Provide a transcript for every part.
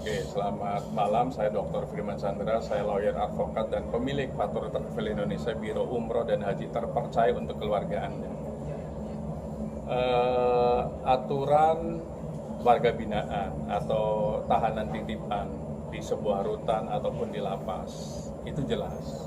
Oke, selamat malam. Saya Dr. Firman Chandra, saya lawyer advokat dan pemilik Fatur Travel Indonesia, Biro Umroh dan Haji terpercaya untuk keluarga Anda. Aturan warga binaan atau tahanan titipan di sebuah rutan ataupun di lapas itu jelas.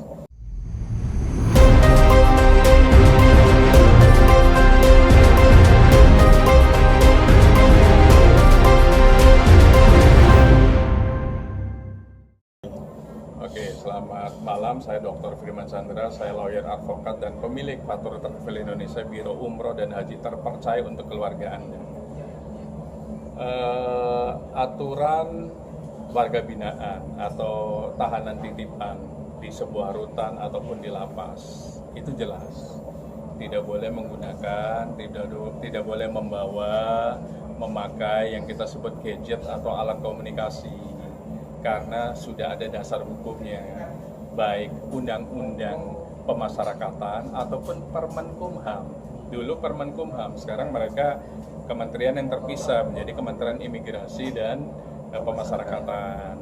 Oke, selamat malam. Saya Dr. Firman Chandra, saya lawyer advokat dan pemilik Fatur Travel Indonesia, Biro Umroh dan Haji terpercaya untuk keluarga Anda. Aturan warga binaan atau tahanan titipan di sebuah rutan ataupun di lapas itu jelas. Tidak boleh menggunakan, tidak boleh membawa, memakai yang kita sebut gadget atau alat komunikasi, karena sudah ada dasar hukumnya, baik undang-undang pemasyarakatan ataupun Permenkumham. Dulu Permenkumham, sekarang mereka kementerian yang terpisah menjadi Kementerian Imigrasi dan Pemasyarakatan.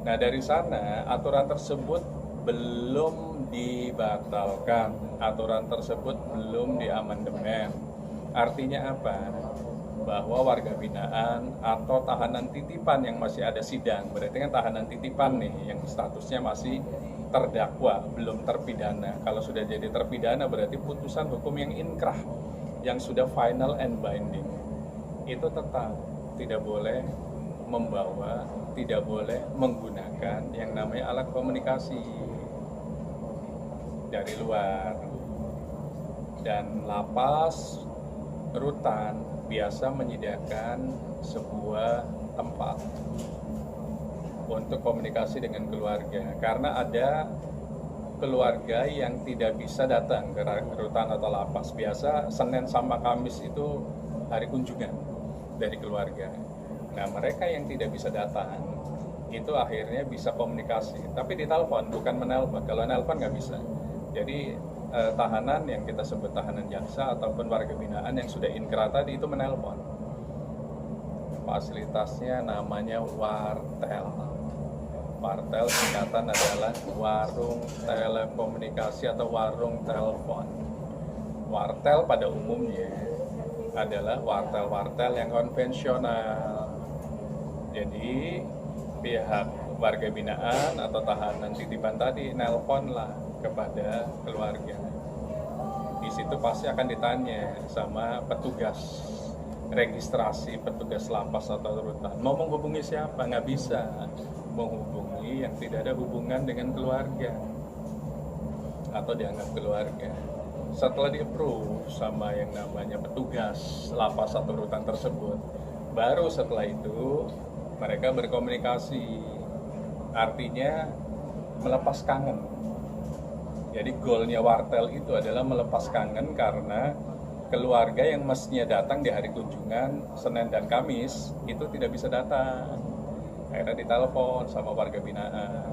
Nah, dari sana aturan tersebut belum dibatalkan, aturan tersebut belum diamandemen. Artinya apa? Bahwa warga binaan atau tahanan titipan yang masih ada sidang, berarti kan tahanan titipan nih yang statusnya masih terdakwa, belum terpidana. Kalau sudah jadi terpidana berarti putusan hukum yang inkrah, yang sudah final and binding, itu tetap tidak boleh membawa, tidak boleh menggunakan yang namanya alat komunikasi dari luar. Dan lapas, rutan biasa menyediakan sebuah tempat untuk komunikasi dengan keluarga, karena ada keluarga yang tidak bisa datang ke rutan atau lapas. Biasa Senin sama Kamis itu hari kunjungan dari keluarga. Nah, mereka yang tidak bisa datang itu akhirnya bisa komunikasi, tapi di telepon, bukan menelpon. Kalau nelpon nggak bisa. Jadi tahanan yang kita sebut tahanan jaksa ataupun warga binaan yang sudah inkrah tadi itu menelpon. Fasilitasnya namanya wartel. Wartel singkatan adalah warung telekomunikasi atau warung telepon. Wartel pada umumnya adalah wartel-wartel yang konvensional. Jadi pihak warga binaan atau tahanan titipan tadi nelponlah kepada keluarga. Di situ pasti akan ditanya sama petugas registrasi, petugas lapas atau rutan. Mau menghubungi siapa? Nggak bisa menghubungi yang tidak ada hubungan dengan keluarga atau dianggap keluarga. Setelah di-approve sama yang namanya petugas lapas atau rutan tersebut, baru setelah itu mereka berkomunikasi. Artinya melepas kangen. Jadi goalnya wartel itu adalah melepas kangen, karena keluarga yang mestinya datang di hari kunjungan Senin dan Kamis itu tidak bisa datang. Akhirnya ditelepon sama warga binaan.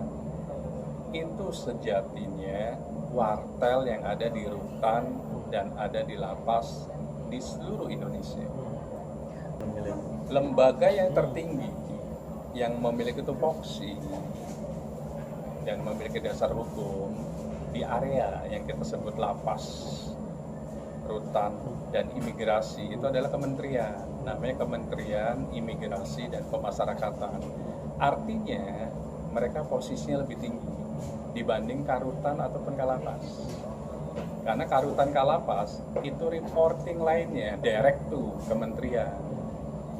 Itu sejatinya wartel yang ada di rutan dan ada di lapas di seluruh Indonesia. Lembaga yang tertinggi yang memiliki tupoksi dan memiliki dasar hukum di area yang kita sebut lapas, rutan, dan imigrasi itu adalah kementerian, namanya Kementerian Imigrasi dan Pemasyarakatan. Artinya mereka posisinya lebih tinggi dibanding karutan ataupun kalapas. Karena karutan kalapas itu reporting lainnya direct to kementerian.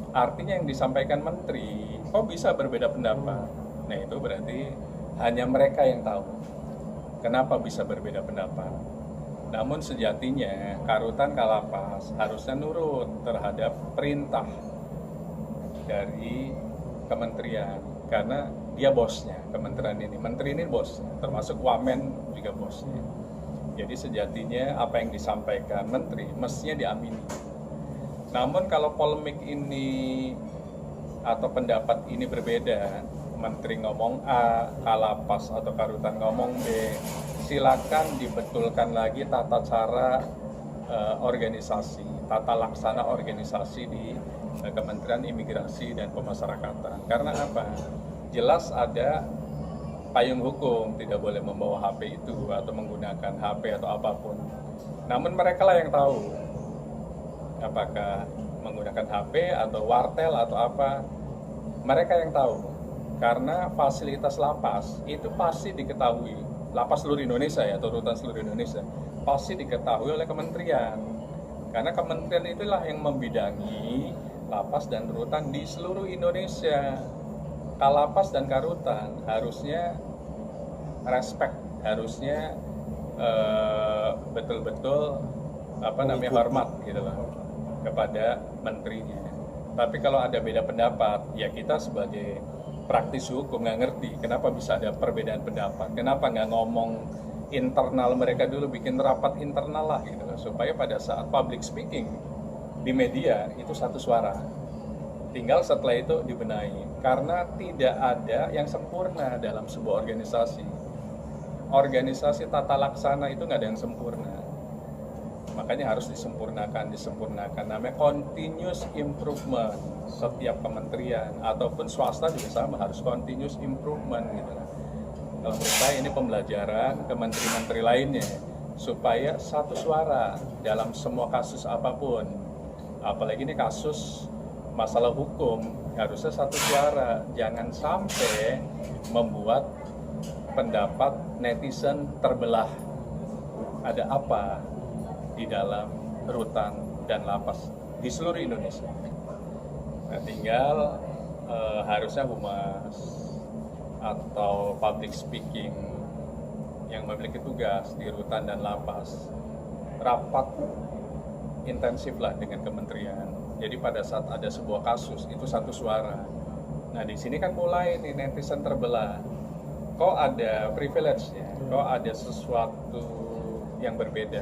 Artinya yang disampaikan menteri kok bisa berbeda pendapat. Nah, itu berarti hanya mereka yang tahu kenapa bisa berbeda pendapat. Namun sejatinya karutan kalapas harusnya nurut terhadap perintah dari kementerian, karena dia bosnya kementerian ini. Menteri ini bosnya, termasuk Wamen juga bosnya. Jadi sejatinya apa yang disampaikan menteri mestinya diamini. Namun kalau polemik ini atau pendapat ini berbeda, menteri ngomong A, kalapas atau karutan ngomong B, silakan dibetulkan lagi tata cara organisasi tata laksana organisasi di Kementerian Imigrasi dan Pemasyarakatan. Karena apa? Jelas ada payung hukum, tidak boleh membawa HP itu atau menggunakan HP atau apapun. Namun mereka lah yang tahu apakah menggunakan HP atau wartel atau apa. Mereka yang tahu, karena fasilitas lapas itu pasti diketahui, lapas seluruh Indonesia ya, atau rutan seluruh Indonesia pasti diketahui oleh kementerian, karena kementerian itulah yang membidangi lapas dan rutan di seluruh Indonesia. Kalapas dan karutan harusnya respect, harusnya betul-betul hormat gitu loh kepada menterinya. Tapi kalau ada beda pendapat, ya kita sebagai praktisi hukum nggak ngerti kenapa bisa ada perbedaan pendapat, kenapa nggak ngomong internal mereka dulu, bikin rapat internal lah gitu loh, supaya pada saat public speaking di media itu satu suara. Tinggal setelah itu dibenahi, karena tidak ada yang sempurna dalam sebuah organisasi. Organisasi tata laksana itu nggak ada yang sempurna, makanya harus disempurnakan. Namanya continuous improvement. Setiap kementerian ataupun swasta juga sama, harus continuous improvement gitu. Kalau menurut saya ini pembelajaran ke menteri-menteri lainnya, supaya satu suara dalam semua kasus apapun. Apalagi ini kasus masalah hukum, harusnya satu suara. Jangan sampai membuat pendapat netizen terbelah. Ada apa di dalam rutan dan lapas di seluruh Indonesia? Nah, tinggal harusnya humas atau public speaking yang memiliki tugas di rutan dan lapas rapat intensif lah dengan kementerian. Jadi pada saat ada sebuah kasus itu satu suara. Nah di sini kan mulai nih netizen terbelah. Kok ada privilege-nya? Kok ada sesuatu yang berbeda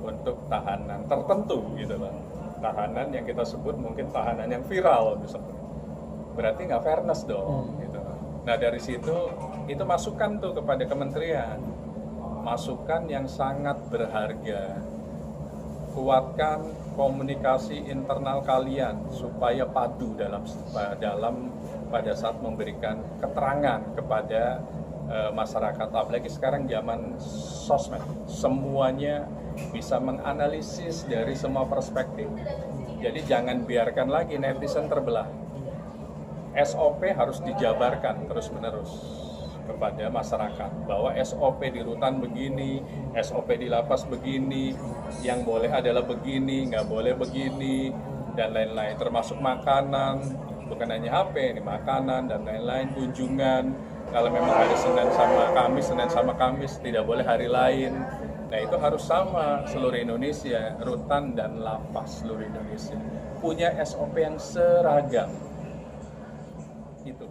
untuk tahanan tertentu gitu loh. Tahanan yang kita sebut mungkin tahanan yang viral misalnya. Berarti nggak fairness dong gitu. Nah dari situ itu masukan tuh kepada kementerian. Masukan yang sangat berharga. Kuatkan komunikasi internal kalian supaya padu dalam pada saat memberikan keterangan kepada masyarakat. Apalagi sekarang zaman sosmed, semuanya bisa menganalisis dari semua perspektif. Jadi jangan biarkan lagi netizen terbelah. SOP harus dijabarkan terus-menerus kepada masyarakat bahwa SOP di rutan begini, SOP di lapas begini, yang boleh adalah begini, nggak boleh begini, dan lain-lain, termasuk makanan, bukan hanya HP, ini makanan dan lain-lain, kunjungan, kalau memang hari Senin sama Kamis, tidak boleh hari lain. Nah itu harus sama seluruh Indonesia, rutan dan lapas seluruh Indonesia, punya SOP yang seragam. Itu.